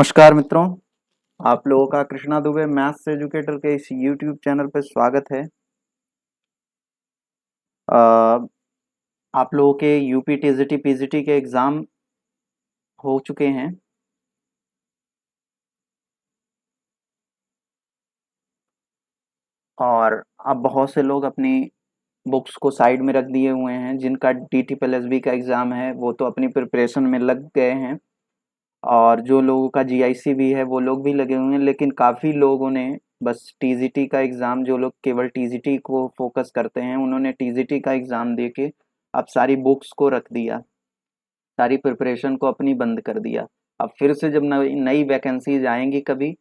नमस्कार मित्रों, आप लोगों का कृष्णा दुबे मैथ्स एजुकेटर के इस YouTube चैनल पर स्वागत है। आप लोगों के यूपी टीजीटी पीजीटी के एग्ज़ाम हो चुके हैं और अब बहुत से लोग अपनी बुक्स को साइड में रख दिए हुए हैं। जिनका DT प्लस बी का एग्ज़ाम है वो तो अपनी प्रिपरेशन में लग गए हैं और जो लोगों का GIC भी है वो लोग भी लगे हुए हैं, लेकिन काफ़ी लोगों ने बस टीजीटी का एग्ज़ाम, जो लोग केवल टीजीटी को फोकस करते हैं उन्होंने टीजीटी का एग्ज़ाम दे के अब सारी बुक्स को रख दिया, सारी प्रिपरेशन को अपनी बंद कर दिया। अब फिर से जब नई नई वैकेंसीज आएंगी कभी,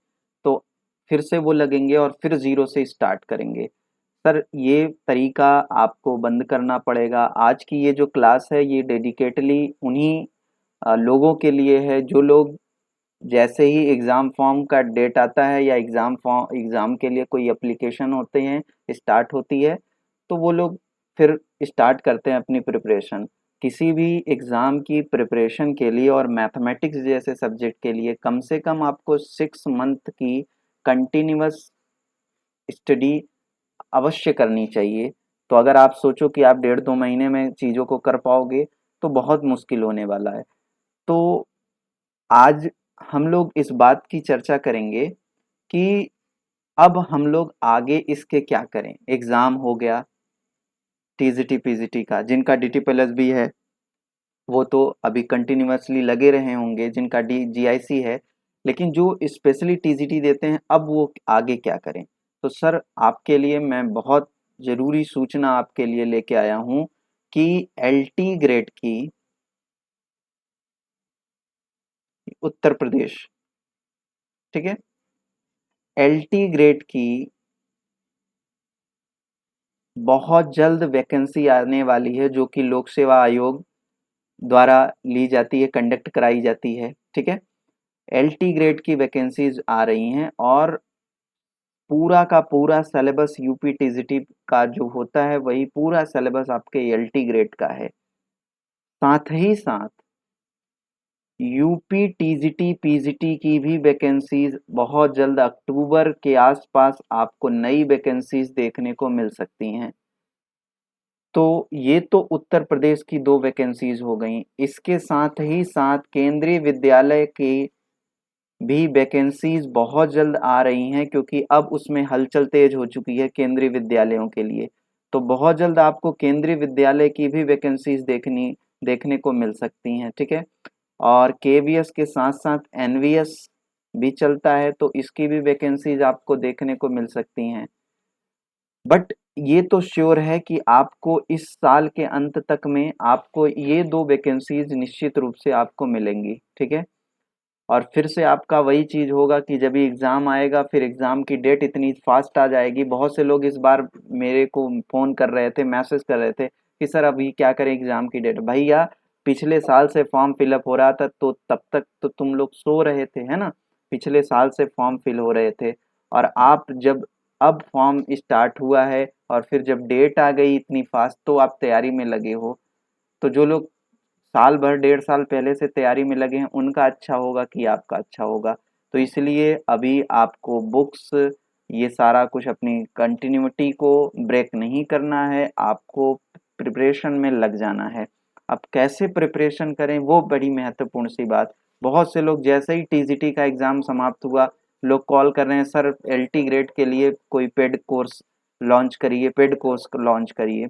तो फिर से वो लगेंगे और फिर ज़ीरो से स्टार्ट करेंगे। सर, ये तरीका आपको बंद करना पड़ेगा। आज की ये जो क्लास है ये डेडिकेटली उन्हीं लोगों के लिए है जो लोग जैसे ही एग्ज़ाम फॉर्म का डेट आता है या एग्ज़ाम के लिए कोई एप्लीकेशन होते हैं, स्टार्ट होती है, तो वो लोग फिर स्टार्ट करते हैं अपनी प्रिपरेशन। किसी भी एग्ज़ाम की प्रिपरेशन के लिए और मैथमेटिक्स जैसे सब्जेक्ट के लिए कम से कम आपको 6 मंथ की कंटिन्यूअस स्टडी अवश्य करनी चाहिए। तो अगर आप सोचो कि आप 1.5-2 महीने में चीज़ों को कर पाओगे, तो बहुत मुश्किल होने वाला है। तो आज हम लोग इस बात की चर्चा करेंगे कि अब हम लोग आगे इसके क्या करें। एग्ज़ाम हो गया टीजीटी पीजीटी का, जिनका DT प्लस बी है वो तो अभी कंटिन्यूअसली लगे रहे होंगे, जिनका GIC है, लेकिन जो स्पेशली टीजीटी देते हैं अब वो आगे क्या करें। तो सर, आपके लिए मैं बहुत ज़रूरी सूचना आपके लिए लेके आया हूँ कि LT ग्रेड की उत्तर प्रदेश, ठीक है, LT ग्रेड की बहुत जल्द वैकेंसी आने वाली है, जो कि लोक सेवा आयोग द्वारा ली जाती है, कंडक्ट कराई जाती है, ठीक है। LT ग्रेड की वैकेंसीज आ रही हैं और पूरा का पूरा सिलेबस यूपी टीजीटी का जो होता है वही पूरा सिलेबस आपके LT ग्रेड का है। साथ ही साथ यूपी टीजीटी पीजीटी की भी वैकेंसीज बहुत जल्द अक्टूबर के आसपास आपको नई वैकेंसीज देखने को मिल सकती हैं। तो ये तो उत्तर प्रदेश की 2 वैकेंसीज हो गई। इसके साथ ही साथ केंद्रीय विद्यालय की भी वैकेंसीज बहुत जल्द आ रही हैं, क्योंकि अब उसमें हलचल तेज हो चुकी है केंद्रीय विद्यालयों के लिए। तो बहुत जल्द आपको केंद्रीय विद्यालय की भी वैकेंसीज देखने को मिल सकती हैं, ठीक है। और KVS के साथ साथ NVS भी चलता है, तो इसकी भी वैकेंसीज आपको देखने को मिल सकती हैं। बट ये तो श्योर है कि आपको इस साल के अंत तक में आपको ये 2 वैकेंसीज निश्चित रूप से आपको मिलेंगी, ठीक है। और फिर से आपका वही चीज़ होगा कि जब भी एग्ज़ाम आएगा फिर एग्ज़ाम की डेट इतनी फास्ट आ जाएगी। बहुत से लोग इस बार मेरे को फ़ोन कर रहे थे, मैसेज कर रहे थे कि सर अभी क्या करें एग्ज़ाम की डेट। भैया, पिछले साल से फॉर्म फिलअप हो रहा था, तो तब तक तो तुम लोग सो रहे थे, है ना। पिछले साल से फॉर्म फिल हो रहे थे और आप जब अब फॉर्म स्टार्ट हुआ है और फिर जब डेट आ गई इतनी फास्ट, तो आप तैयारी में लगे हो। तो जो लोग साल भर 1.5 साल पहले से तैयारी में लगे हैं उनका अच्छा होगा कि आपका अच्छा होगा। तो इसलिए अभी आपको बुक्स, ये सारा कुछ अपनी कंटिन्यूटी को ब्रेक नहीं करना है, आपको प्रिपरेशन में लग जाना है। अब कैसे प्रिपरेशन करें वो बड़ी महत्वपूर्ण सी बात। बहुत से लोग जैसे ही टीजीटी का एग्ज़ाम समाप्त हुआ, लोग कॉल कर रहे हैं सर LT ग्रेड के लिए कोई पेड कोर्स लॉन्च करिए, पेड कोर्स लॉन्च करिए।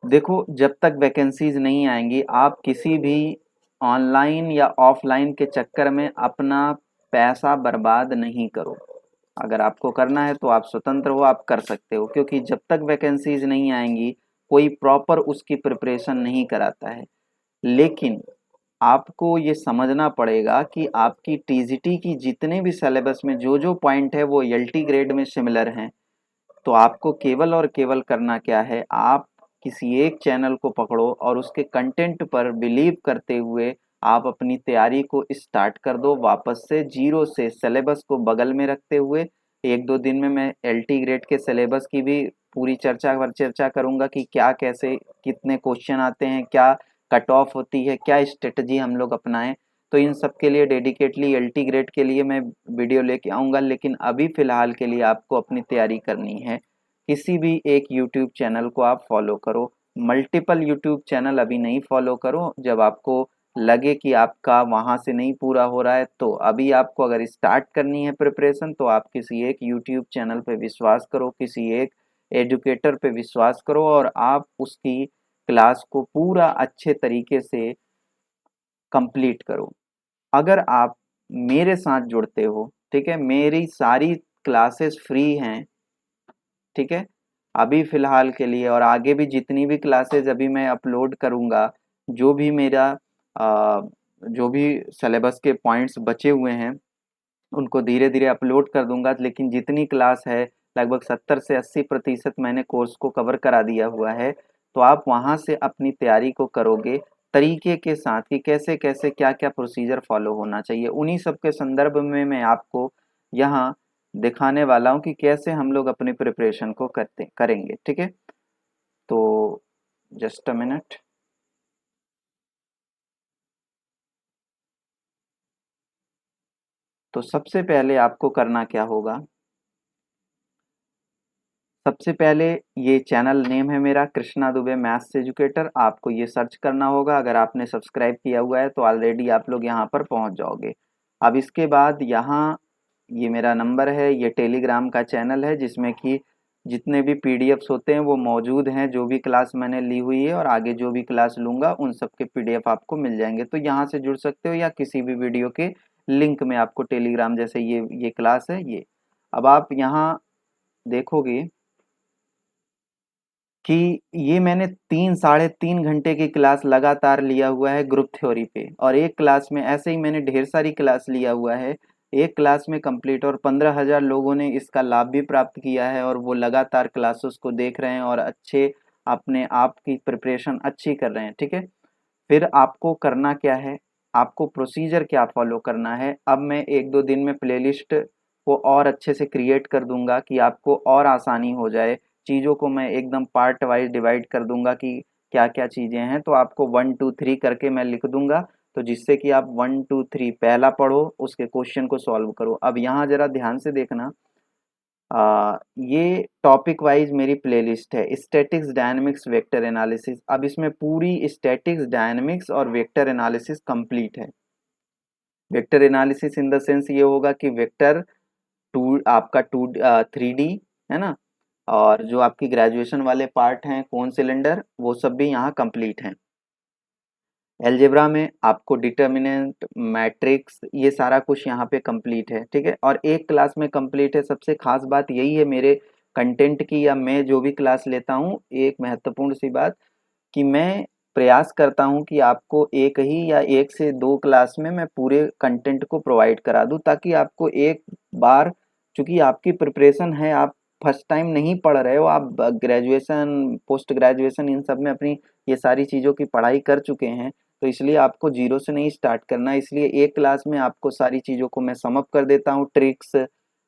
देखो, जब तक वैकेंसीज नहीं आएंगी आप किसी भी ऑनलाइन या ऑफलाइन के चक्कर में अपना पैसा बर्बाद नहीं करो। अगर आपको करना है तो आप स्वतंत्र हो, आप कर सकते हो, क्योंकि जब तक वैकेंसीज नहीं आएंगी कोई प्रॉपर उसकी प्रिपरेशन नहीं कराता है। लेकिन आपको ये समझना पड़ेगा कि आपकी टीजीटी की जितने भी सिलेबस में जो जो पॉइंट है वो LT ग्रेड में सिमिलर हैं। तो आपको केवल और केवल करना क्या है, आप किसी एक चैनल को पकड़ो और उसके कंटेंट पर बिलीव करते हुए आप अपनी तैयारी को स्टार्ट कर दो, वापस से जीरो से सिलेबस को बगल में रखते हुए। 1-2 दिन में मैं LT ग्रेड के सिलेबस की भी पूरी चर्चा करूंगा कि क्या, कैसे, कितने क्वेश्चन आते हैं, क्या कट ऑफ होती है, क्या स्ट्रेटजी हम लोग अपनाएं, तो इन सब के लिए डेडिकेटली LT ग्रेड के लिए मैं वीडियो लेके आऊँगा, लेकिन अभी फ़िलहाल के लिए आपको अपनी तैयारी करनी है। किसी भी एक यूट्यूब चैनल को आप फॉलो करो, मल्टीपल यूट्यूब चैनल अभी नहीं फॉलो करो। जब आपको लगे कि आपका वहाँ से नहीं पूरा हो रहा है, तो अभी आपको अगर स्टार्ट करनी है प्रिपरेशन, तो आप किसी एक यूट्यूब चैनल पे विश्वास करो, किसी एक एजुकेटर पे विश्वास करो और आप उसकी क्लास को पूरा अच्छे तरीके से कंप्लीट करो। अगर आप मेरे साथ जुड़ते हो, ठीक है, मेरी सारी क्लासेस फ्री हैं, ठीक है, अभी फ़िलहाल के लिए, और आगे भी जितनी भी क्लासेस अभी मैं अपलोड करूँगा, जो भी मेरा जो भी सिलेबस के पॉइंट्स बचे हुए हैं, उनको धीरे-धीरे अपलोड कर दूँगा। लेकिन जितनी क्लास है, लगभग 70 से 80% मैंने कोर्स को कवर करा दिया हुआ है। तो आप वहाँ से अपनी तैयारी को करोगे तरीके के साथ कि कैसे-कैसे, क्या-क्या प्रोसीजर फॉलो होना चाहिए। उन्हीं सब के संदर्भ में मैं आपको यहाँ दिखाने वाला हूँ कि कैसे हम लोग अपनी प्रिपरेशन को करेंगे, ठीक है? तो जस्ट अ मिनट। तो सबसे पहले आपको करना क्या होगा? सबसे पहले ये चैनल नेम है मेरा कृष्णा दुबे मैथ्स एजुकेटर, आपको ये सर्च करना होगा। अगर आपने सब्सक्राइब किया हुआ है तो ऑलरेडी आप लोग यहाँ पर पहुँच जाओगे। अब इसके बाद यहाँ ये मेरा नंबर है, ये टेलीग्राम का चैनल है जिसमें कि जितने भी पीडीएफ्स होते हैं वो मौजूद हैं, जो भी क्लास मैंने ली हुई है और आगे जो भी क्लास लूँगा उन सब के पीडीएफ आपको मिल जाएंगे। तो यहाँ से जुड़ सकते हो या किसी भी वीडियो के लिंक में आपको टेलीग्राम, जैसे ये क्लास है ये। अब आप यहाँ देखोगे कि ये मैंने 3 साढ़े 3 घंटे की क्लास लगातार लिया हुआ है ग्रुप थ्योरी पे, और एक क्लास में ऐसे ही मैंने ढेर सारी क्लास लिया हुआ है, एक क्लास में कंप्लीट, और 15,000 लोगों ने इसका लाभ भी प्राप्त किया है और वो लगातार क्लासेस को देख रहे हैं और अच्छे अपने आप की प्रिपरेशन अच्छी कर रहे हैं, ठीक है। फिर आपको करना क्या है, आपको प्रोसीजर क्या फॉलो करना है। अब मैं 1-2 दिन में प्लेलिस्ट को और अच्छे से क्रिएट कर दूंगा कि आपको और आसानी हो जाए। चीज़ों को मैं एकदम पार्ट वाइज डिवाइड कर दूंगा कि क्या क्या चीज़ें हैं, तो आपको 1 2 3 करके मैं लिख दूंगा, तो जिससे कि आप 1 2 3 पहला पढ़ो, उसके क्वेश्चन को सॉल्व करो। अब यहाँ जरा ध्यान से देखना, ये टॉपिक वाइज मेरी प्लेलिस्ट है, स्टैटिक्स डायनामिक्स वेक्टर एनालिसिस। अब इसमें पूरी स्टैटिक्स डायनामिक्स और वेक्टर एनालिसिस कंप्लीट है। Vector analysis in the sense ये होगा कि वेक्टर टू आपका 3D है ना, और जो आपकी ग्रेजुएशन वाले पार्ट हैं कौन सिलेंडर, वो सब भी यहाँ कंप्लीट हैं। एलजेब्रा में आपको डिटर्मिनेंट, मैट्रिक्स, ये सारा कुछ यहाँ पे कंप्लीट है, ठीक है, और एक क्लास में कंप्लीट है। सबसे खास बात यही है मेरे कंटेंट की, या मैं जो भी क्लास लेता हूँ, एक महत्वपूर्ण सी बात कि मैं प्रयास करता हूँ कि आपको एक ही या एक से दो क्लास में मैं पूरे कंटेंट को प्रोवाइड करा दूँ, ताकि आपको एक बार, चूंकि आपकी प्रिपरेशन है, आप फर्स्ट टाइम नहीं पढ़ रहे हो, आप ग्रेजुएशन पोस्ट ग्रेजुएशन इन सब में अपनी ये सारी चीज़ों की पढ़ाई कर चुके हैं, तो इसलिए आपको जीरो से नहीं स्टार्ट करना है। इसलिए एक क्लास में आपको सारी चीज़ों को मैं सम अप कर देता हूँ, ट्रिक्स,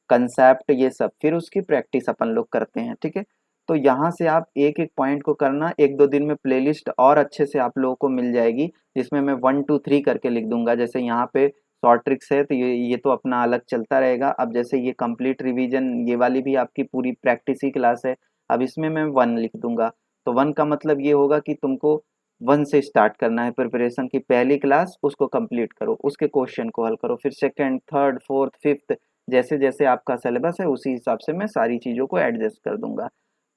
कंसेप्ट, ये सब, फिर उसकी प्रैक्टिस अपन लोग करते हैं, ठीक है। तो यहाँ से आप एक एक पॉइंट को करना, 1-2 दिन में प्लेलिस्ट और अच्छे से आप लोगों को मिल जाएगी, जिसमें मैं 1 2 3 करके लिख दूंगा। जैसे यहाँ पे शॉर्ट ट्रिक्स है, तो ये तो अपना अलग चलता रहेगा। अब जैसे ये कंप्लीट रिवीजन, ये वाली भी आपकी पूरी प्रैक्टिस ही क्लास है, अब इसमें मैं 1 लिख दूंगा। तो 1 का मतलब ये होगा कि तुमको 1 से स्टार्ट करना है प्रिपरेशन की पहली क्लास, उसको कंप्लीट करो, उसके क्वेश्चन को हल करो, फिर सेकंड, थर्ड, फोर्थ, फिफ्थ, जैसे जैसे आपका सिलेबस है उसी हिसाब से मैं सारी चीज़ों को एडजस्ट कर दूंगा।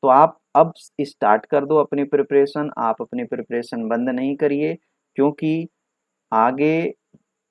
तो आप अब स्टार्ट कर दो अपनी प्रिपरेशन, आप अपनी प्रिपरेशन बंद नहीं करिए, क्योंकि आगे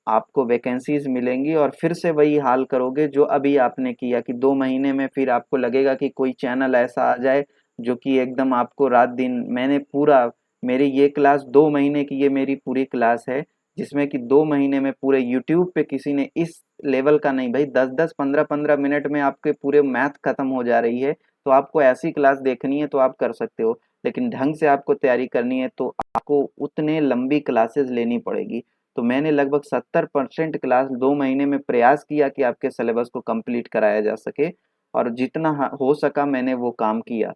आपको वैकेंसीज मिलेंगी और फिर से वही हाल करोगे जो अभी आपने किया, कि 2 महीने में फिर आपको लगेगा कि कोई चैनल ऐसा आ जाए जो कि एकदम आपको रात दिन, मैंने पूरा, मेरी ये क्लास 2 महीने की, ये मेरी पूरी क्लास है, जिसमें कि 2 महीने में पूरे यूट्यूब पे किसी ने इस लेवल का नहीं, भाई 10-10 15-15 मिनट में आपके पूरे मैथ खत्म हो जा रही है। तो आपको ऐसी क्लास देखनी है तो आप कर सकते हो, लेकिन ढंग से आपको तैयारी करनी है तो आपको उतने लंबी क्लासेस लेनी पड़ेगी। तो मैंने लगभग 70% क्लास 2 महीने में प्रयास किया कि आपके सिलेबस को कंप्लीट कराया जा सके, और जितना हो सका मैंने वो काम किया।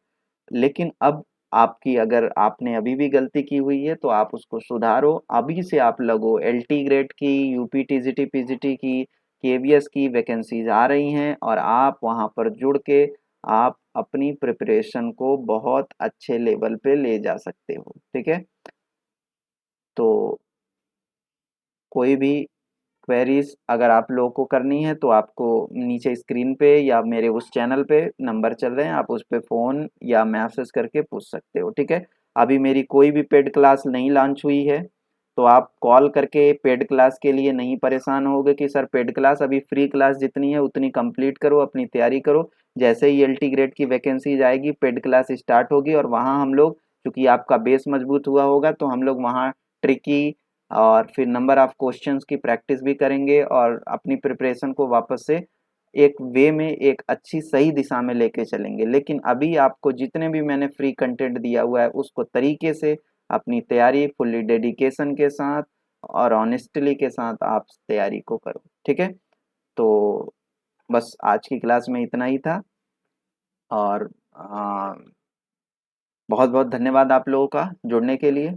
लेकिन अब आपकी अगर आपने अभी भी गलती की हुई है तो आप उसको सुधारो, अभी से आप लगो। एलटी ग्रेड की, यूपी टीजीटी पीजीटी की, केवीएस की वैकेंसीज आ रही हैं और आप वहां पर जुड़ के आप अपनी प्रिपरेशन को बहुत अच्छे लेवल पे ले जा सकते हो। ठीक है, तो कोई भी क्वेरीज अगर आप लोगों को करनी है तो आपको नीचे स्क्रीन पे या मेरे उस चैनल पे नंबर चल रहे हैं, आप उस पे फ़ोन या मैसेज करके पूछ सकते हो। ठीक है, अभी मेरी कोई भी पेड क्लास नहीं लॉन्च हुई है, तो आप कॉल करके पेड क्लास के लिए नहीं परेशान होगे कि सर पेड क्लास, अभी फ्री क्लास जितनी है उतनी कंप्लीट करो, अपनी तैयारी करो। जैसे ही एलटी ग्रेड की वैकेंसीज आएगी पेड क्लास स्टार्ट होगी और वहाँ हम लोग, क्योंकि आपका बेस मजबूत हुआ होगा, तो हम लोग वहाँ ट्रिकी और फिर नंबर ऑफ क्वेश्चंस की प्रैक्टिस भी करेंगे और अपनी प्रिपरेशन को वापस से एक वे में, एक अच्छी सही दिशा में लेके चलेंगे। लेकिन अभी आपको जितने भी मैंने फ्री कंटेंट दिया हुआ है उसको तरीके से अपनी तैयारी फुल्ली डेडिकेशन के साथ और ऑनेस्टली के साथ आप तैयारी को करो। ठीक है, तो बस आज की क्लास में इतना ही था और बहुत बहुत धन्यवाद आप लोगों का जुड़ने के लिए।